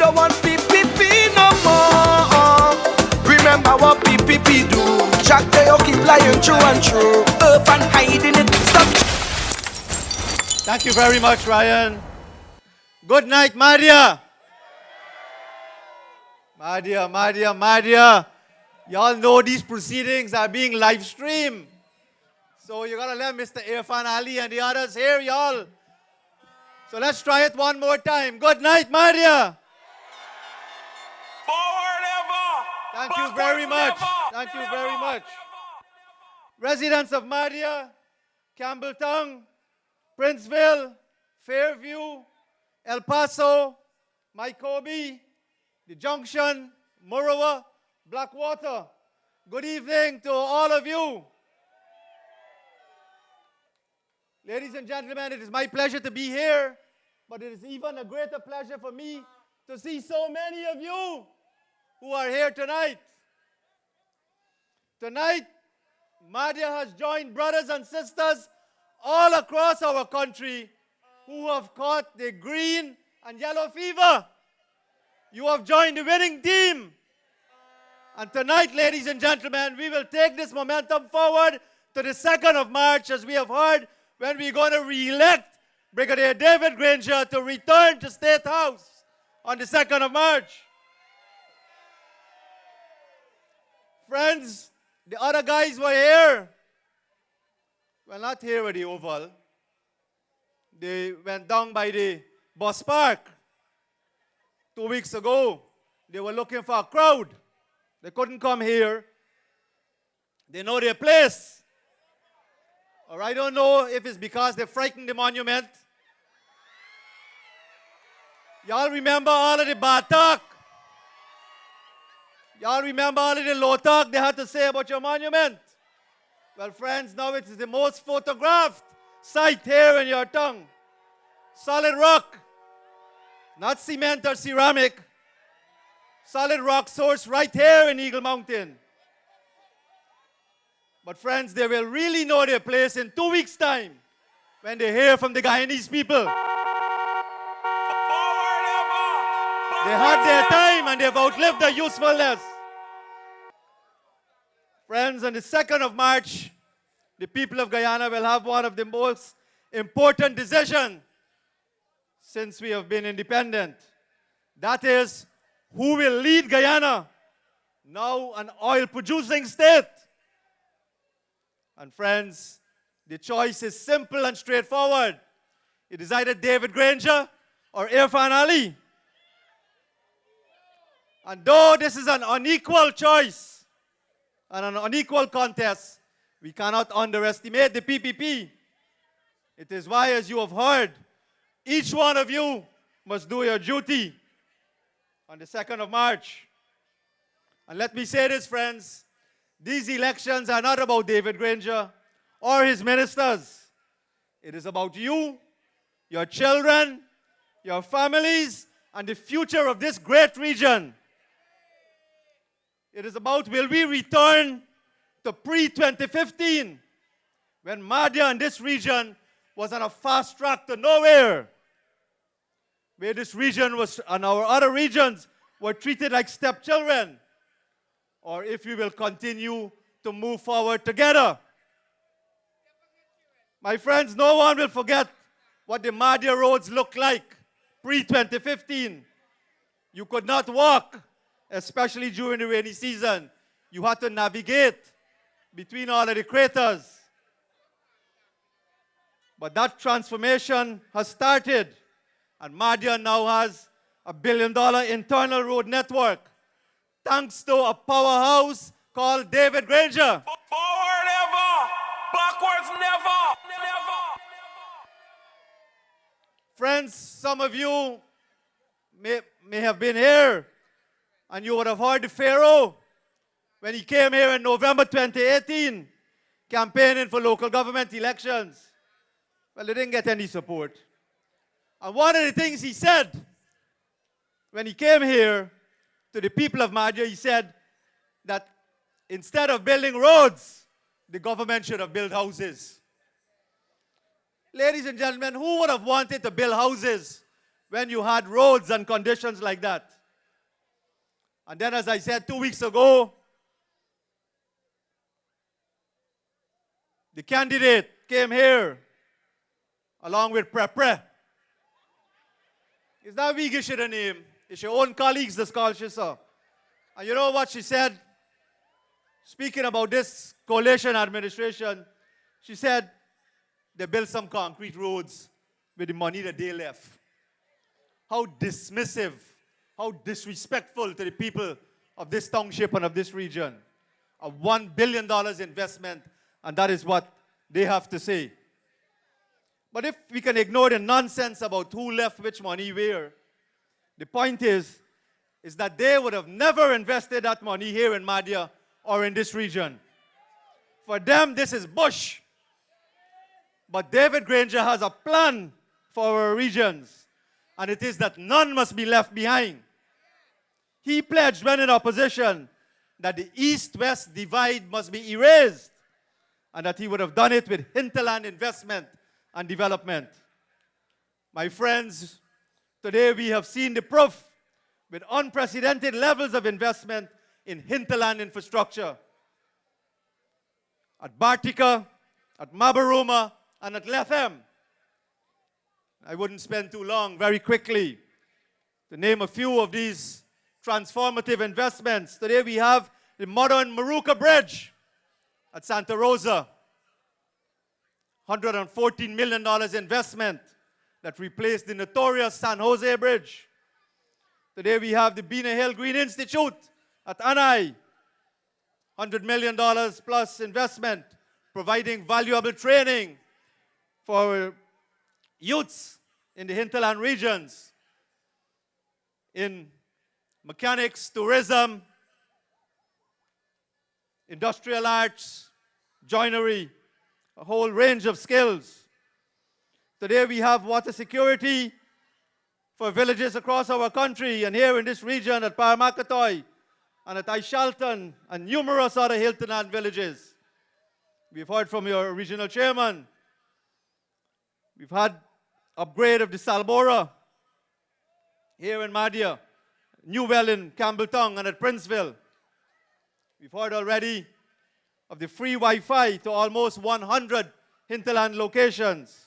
don't want PPP no more. Remember what PPP do. Jack Tayo keep lying true and true. Earth and hiding it. Stop. Thank you very much, Ryan. Good night, Mahdia. Mahdia. Y'all know these proceedings are being live streamed. So you gotta let Mr. Irfan Ali and the others hear y'all. So let's try it one more time. Good night, Mahdia. Forward ever. Thank you very much. Thank you very much. Residents of Mahdia, Campbelltown, Princeville, Fairview, El Paso, Mycobi, The Junction, Murawa, Blackwater. Good evening to all of you. Ladies and gentlemen, it is my pleasure to be here, but it is even a greater pleasure for me to see so many of you who are here tonight. Tonight, Mahdia has joined brothers and sisters all across our country who have caught the green and yellow fever. You have joined the winning team. And tonight, ladies and gentlemen, we will take this momentum forward to the 2nd of March, as we have heard, when we're going to re-elect Brigadier David Granger to return to State House on the 2nd of March. Friends, the other guys were here. Well, not here at the Oval. They went down by the bus park 2 weeks ago. They were looking for a crowd. They couldn't come here. They know their place. Or I don't know if it's because they frightened the monument. Y'all remember all of the bad talk? Y'all remember all of the low talk they had to say about your monument? Well, friends, now it is the most photographed site here in your tongue. Solid rock, not cement or ceramic. Solid rock source right here in Eagle Mountain. But friends, they will really know their place in 2 weeks' time when they hear from the Guyanese people. They had their time and they've outlived their usefulness. Friends, on the 2nd of March, the people of Guyana will have one of the most important decisions since we have been independent. That is, who will lead Guyana, now an oil-producing state? And friends, the choice is simple and straightforward. It is either David Granger or Irfan Ali. And though this is an unequal choice and an unequal contest, we cannot underestimate the PPP. It is why, as you have heard, each one of you must do your duty on the 2nd of March. And let me say this, friends. These elections are not about David Granger or his ministers. It is about you, your children, your families, and the future of this great region. It is about, will we return to pre-2015, when Mahdia and this region was on a fast track to nowhere, where this region was and our other regions were treated like stepchildren, or if we will continue to move forward together. My friends, no one will forget what the Mahdia roads looked like pre-2015. You could not walk, especially during the rainy season. You had to navigate between all of the craters. But that transformation has started, and Mahdia now has a $1 billion internal road network, thanks to a powerhouse called David Granger. Forward ever, backwards never. Friends, some of you may have been here, and you would have heard the Pharaoh when he came here in November 2018, campaigning for local government elections. Well, they didn't get any support. And one of the things he said when he came here to the people of Mahdia, he said that instead of building roads, the government should have built houses. Ladies and gentlemen, who would have wanted to build houses when you had roads and conditions like that. And then, as I said 2 weeks ago, the candidate came here along with Pre. It's not we give you the name. It's your own colleagues that call you, sir. And you know what she said? Speaking about this coalition administration, she said they built some concrete roads with the money that they left. How dismissive, how disrespectful to the people of this township and of this region. A $1 billion investment, and that is what they have to say. But if we can ignore the nonsense about who left which money where, the point is that they would have never invested that money here in Mahdia or in this region. For them, this is bush. But David Granger has a plan for our regions, and it is that none must be left behind. He pledged when in opposition that the East-West divide must be erased, and that he would have done it with hinterland investment and development. My friends, today we have seen the proof with unprecedented levels of investment in hinterland infrastructure. At Bartica, at Mabaruma, and at Lethem. I wouldn't spend too long, very quickly, to name a few of these transformative investments. Today we have the modern Maruka Bridge at Santa Rosa. $114 million investment that replaced the notorious San Jose Bridge. Today we have the Bina Hill Green Institute at Anai. $100 million plus investment, providing valuable training for youths in the hinterland regions in mechanics, tourism, industrial arts, joinery, a whole range of skills. Today we have water security for villages across our country, and here in this region at Paramakatoy and at Aishalton and numerous other hinterland villages. We've heard from your regional chairman. We've had upgrade of the Salbora here in Mahdia, new well in Campbelltown and at Princeville. We've heard already of the free Wi-Fi to almost 100 hinterland locations.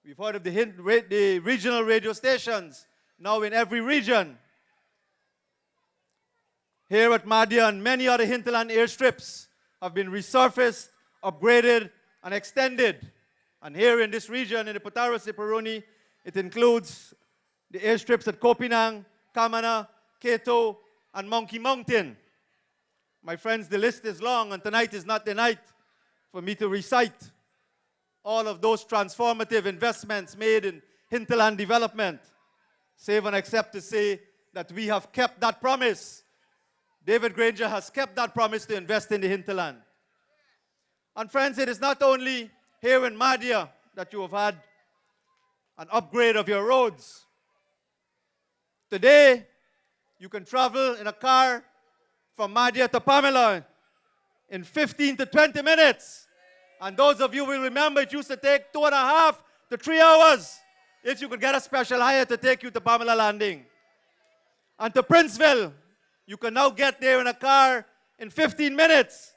We've heard of the regional radio stations now in every region. Here at Mahdia and many other hinterland airstrips have been resurfaced, upgraded, and extended. And here in this region, in the Potaro-Siparuni, it includes the airstrips at Kopinang, Kamana, Keto, and Monkey Mountain. My friends, the list is long, and tonight is not the night for me to recite all of those transformative investments made in hinterland development, save and except to say that we have kept that promise. David Granger has kept that promise to invest in the hinterland. And friends, it is not only here in Mahdia that you have had an upgrade of your roads. Today, you can travel in a car from Mahdia to Pamela in 15 to 20 minutes. And those of you will remember it used to take 2.5 to 3 hours if you could get a special hire to take you to Pamela Landing. And to Princeville, you can now get there in a car in 15 minutes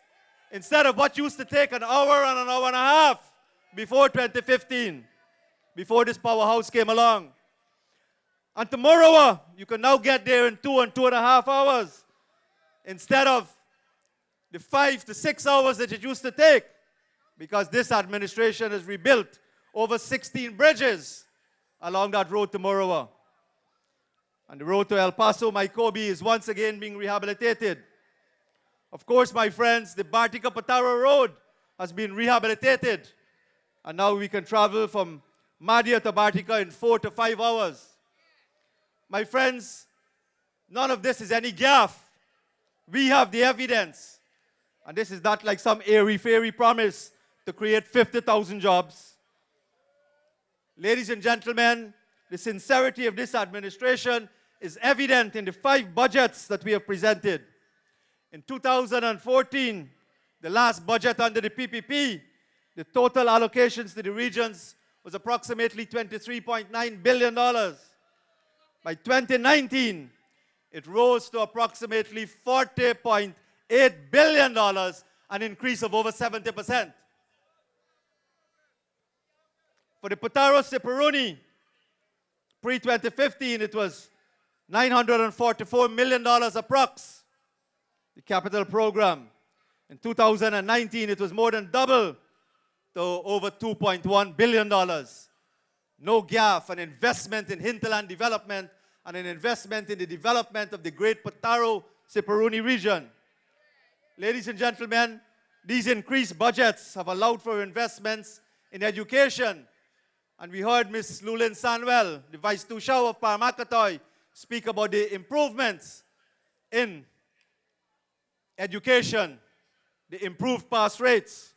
instead of what used to take an hour and an hour and a half before 2015, before this powerhouse came along. And to Morowa, you can now get there in 2 and 2.5 hours instead of the 5 to 6 hours that it used to take, because this administration has rebuilt over 16 bridges along that road to Morowa. And the road to El Paso, Maikobi, is once again being rehabilitated. Of course, my friends, the Bartica-Pataro Road has been rehabilitated. And now we can travel from Mahdia to Bartica in 4 to 5 hours. My friends, none of this is any gaffe. We have the evidence. And this is not like some airy-fairy promise to create 50,000 jobs. Ladies and gentlemen, the sincerity of this administration is evident in the 5 budgets that we have presented. In 2014, the last budget under the PPP, the total allocations to the regions was approximately $23.9 billion. By 2019, it rose to approximately $40.8 billion, an increase of over 70%. For the Potaro-Siperuni, pre-2015, it was $944 million approx, the capital program. In 2019, it was more than double to over $2.1 billion. No gap, an investment in hinterland development and an investment in the development of the great Potaro-Siperuni region. Ladies and gentlemen, these increased budgets have allowed for investments in education. And we heard Ms. Lulin Sanwell, the Vice Tushao of Paramakatoy, speak about the improvements in education, the improved pass rates.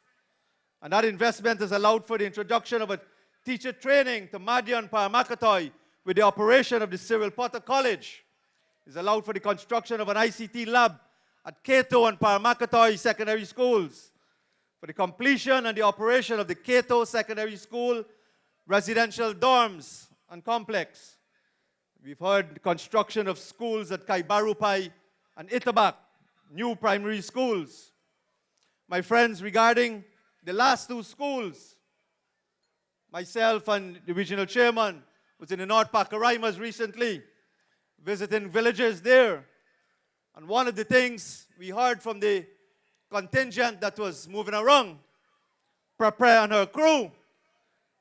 And that investment has allowed for the introduction of a teacher training to Mahdia and Paramakatoy with the operation of the Cyril Potter College. It's allowed for the construction of an ICT lab at Cato and Paramakatoy secondary schools, for the completion and the operation of the Cato Secondary School residential dorms and complex. We've heard the construction of schools at Kaibarupai and Itabak, new primary schools. My friends, regarding the last two schools, myself and the regional chairman was in the North Pacaraimas recently, visiting villages there. And one of the things we heard from the contingent that was moving around, Prapre and her crew,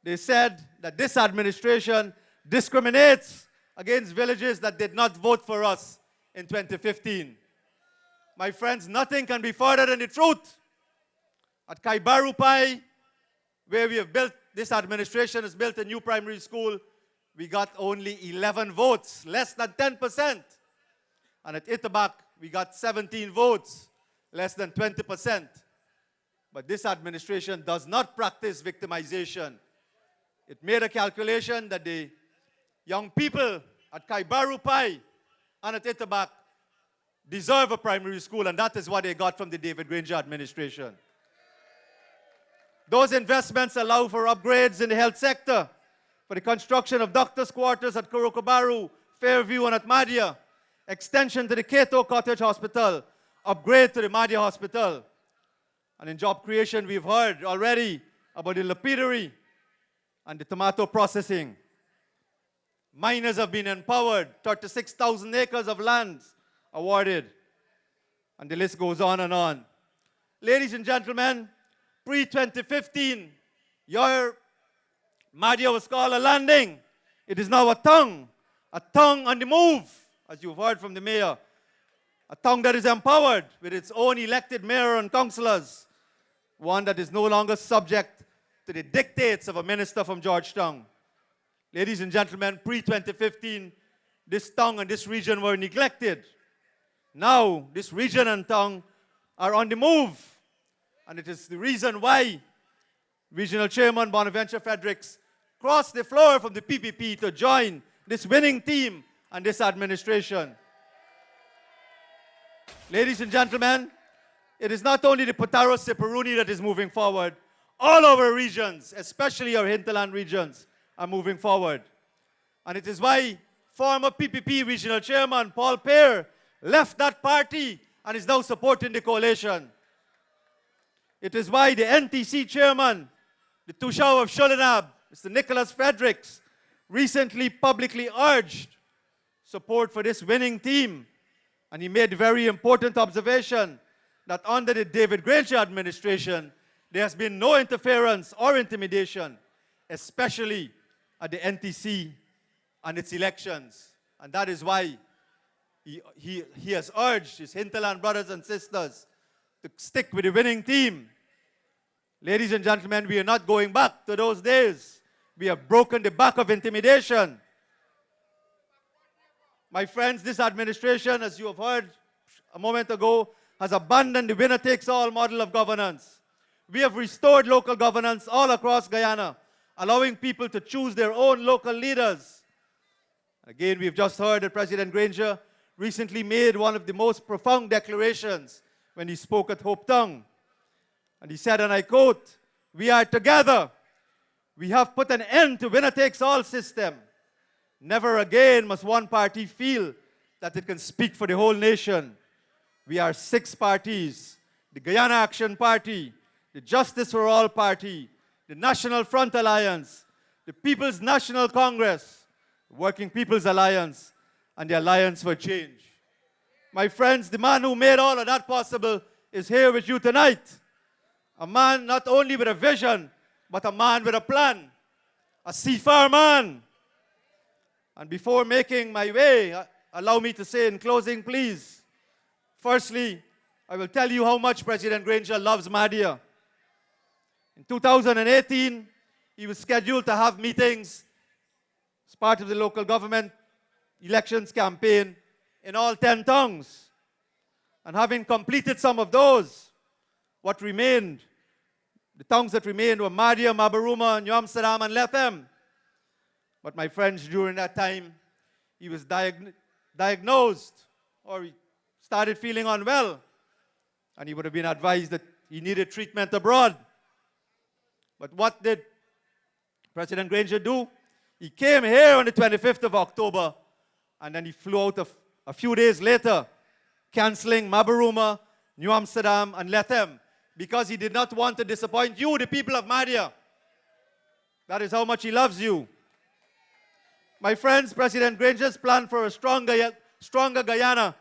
they said that this administration discriminates against villages that did not vote for us in 2015. My friends, nothing can be further than the truth. At Kaibarupai, where we have built, this administration has built a new primary school, we got only 11 votes, less than 10%. And at Itabak, we got 17 votes, less than 20%. But this administration does not practice victimization. It made a calculation that the young people at Kaibarupai and at Itabak deserve a primary school, and that is what they got from the David Granger administration. Those investments allow for upgrades in the health sector, for the construction of doctors' quarters at Kurokobaru, Fairview, and at Mahdia, extension to the Cato Cottage Hospital, upgrade to the Mahdia Hospital. And in job creation, we've heard already about the lapidary and the tomato processing. Miners have been empowered, 36,000 acres of land awarded. And the list goes on and on. Ladies and gentlemen, pre-2015, your Mahdia was called a landing. It is now a tongue on the move, as you've heard from the mayor. A tongue that is empowered with its own elected mayor and councillors. One that is no longer subject to the dictates of a minister from Georgetown. Ladies and gentlemen, pre-2015, this tongue and this region were neglected. Now, this region and tongue are on the move. And it is the reason why Regional Chairman Bonaventure Fredericks crossed the floor from the PPP to join this winning team and this administration. Ladies and gentlemen, it is not only the Potaro-Siperuni that is moving forward. All our regions, especially our hinterland regions, are moving forward. And it is why former PPP Regional Chairman Paul Pear left that party and is now supporting the coalition. It is why the NTC Chairman, the Tushao of Sholinab, Mr. Nicholas Fredericks, recently publicly urged support for this winning team. And he made a very important observation that under the David Granger administration, there has been no interference or intimidation, especially at the NTC and its elections. And that is why he has urged his hinterland brothers and sisters to stick with the winning team. Ladies and gentlemen, we are not going back to those days. We have broken the back of intimidation. My friends, this administration, as you have heard a moment ago, has abandoned the winner-takes-all model of governance. We have restored local governance all across Guyana, allowing people to choose their own local leaders. Again, we've just heard that President Granger recently made one of the most profound declarations when he spoke at Hope Tongue. And he said, and I quote, "We are together. We have put an end to winner-takes-all system. Never again must one party feel that it can speak for the whole nation. We are 6 parties: the Guyana Action Party, the Justice for All Party, the National Front Alliance, the People's National Congress, the Working People's Alliance, and the Alliance for Change. My friends, the man who made all of that possible is here with you tonight. A man not only with a vision, but a man with a plan. A seafarer man. And before making my way, allow me to say in closing, please, firstly, I will tell you how much President Granger loves Mahdia. In 2018, he was scheduled to have meetings as part of the local government elections campaign in all 10 tongues. And having completed some of those, what remained, the tongues that remained were Mahdia, Mabaruma, New Amsterdam, and Lethem. But my friends, during that time, he was diagnosed, or he started feeling unwell, and he would have been advised that he needed treatment abroad. But what did President Granger do? He came here on the 25th of October, and then he flew out a few days later, canceling Mabaruma, New Amsterdam, and Lethem, because he did not want to disappoint you, the people of Mahdia. That is how much he loves you. My friends, President Granger's plan for a stronger Guyana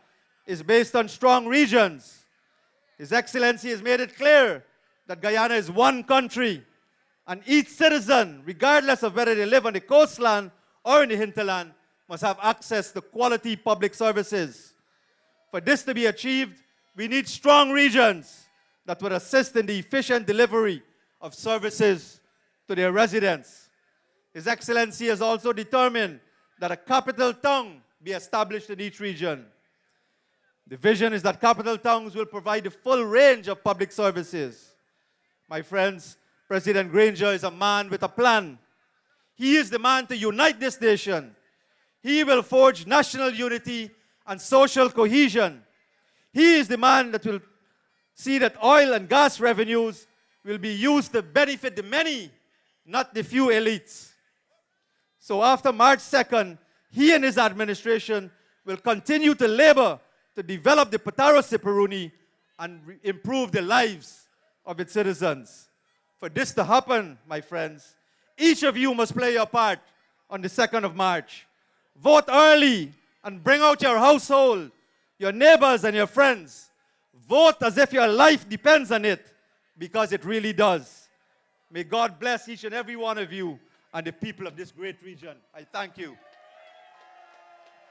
is based on strong regions. His Excellency has made it clear that Guyana is one country, and each citizen, regardless of whether they live on the coastland or in the hinterland, must have access to quality public services. For this to be achieved, we need strong regions that would assist in the efficient delivery of services to their residents. His Excellency has also determined that a capital tongue be established in each region. The vision is that capital tongues will provide the full range of public services. My friends, President Granger is a man with a plan. He is the man to unite this nation. He will forge national unity and social cohesion. He is the man that will see that oil and gas revenues will be used to benefit the many, not the few elites. So after March 2nd, he and his administration will continue to labor to develop the Pataro Siparuni and improve the lives of its citizens. For this to happen, my friends, each of you must play your part on the 2nd of March. Vote early and bring out your household, your neighbors and your friends. Vote as if your life depends on it, because it really does. May God bless each and every one of you and the people of this great region. I thank you.